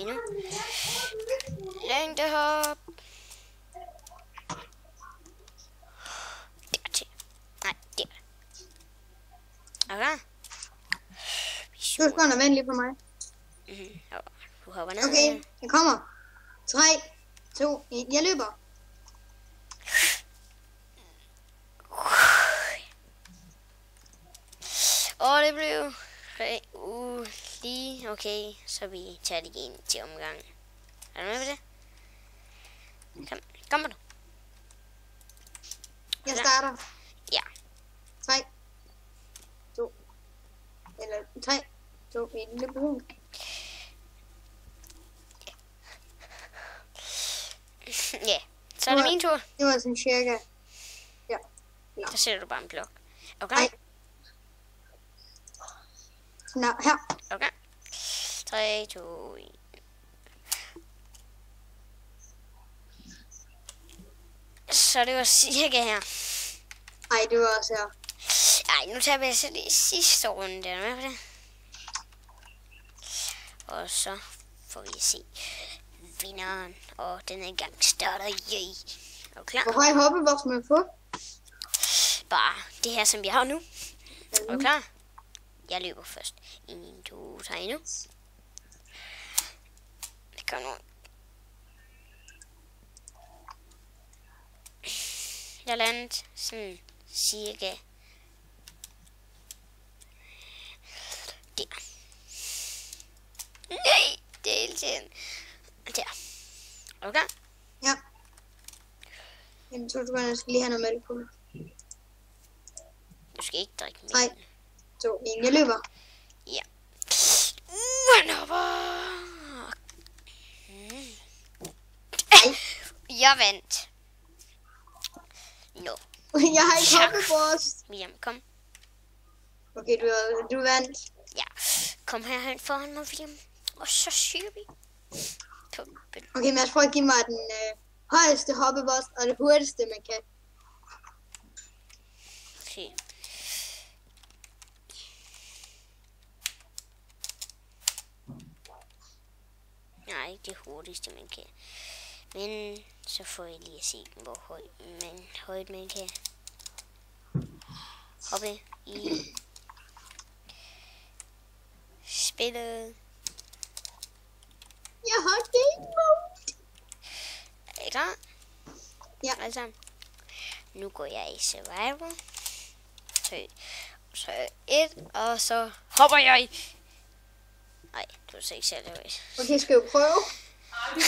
nu. Længdehop. Dertil. Nej, der. Okay. Du skal vente lige på mig. Du hopper ned. Okay, jeg kommer. 3, 2, 1, jeg løber. Og det blev lige okay, så vi tager det igen til omgang. Er du med på det? Kommer du? Jeg starter. Ja. 3, 2, 1, løb på. Ja, så er det min tur. Det var sådan cirka. Ja. Så sætter du bare en blok. Okay? Nej. Nå, her. Okay. 3, 2, 1. Så det var cirka her. Ej, det var også her. Ej, nu tager vi altså det sidste runde. Er du med på det? Og så får vi se vinderen. Og denne gang starter jeg. Er du klar? Hvor høj hoppeboks må jeg få? Bare det her, som vi har nu. Er du klar? Jeg løber først. 1, 2, 3 nu. Det kommer nu. Jeg landede sådan cirka der. Nej, det er hele tiden. Der. Okay? Ja. Jamen, 2 sekunder, jeg skal lige have noget mælk på mig. Du skal ikke drikke mere. 3, 2, 1, jeg løber. Ja. Han hopper. Jeg vandt. No. Jeg har ikke hoppeboks. William, kom. Okay, du vandt. Ja. Kom herhen foran mig, William. Og så syr vi. Okay, Mads, prøv at give mig den højeste hoppeboks og det hurtigste, man kan. Okay. Nej, ikke det hurtigste, man kan. Men så får jeg lige at se, hvor højt man kan hoppe i spillet. Jeg har game mode. Er I klar? Ja. Altså, nu går jeg i survival. Så 1, og så hopper jeg. Nej, du ser ikke særlig højt. Okay, skal vi prøve? Nu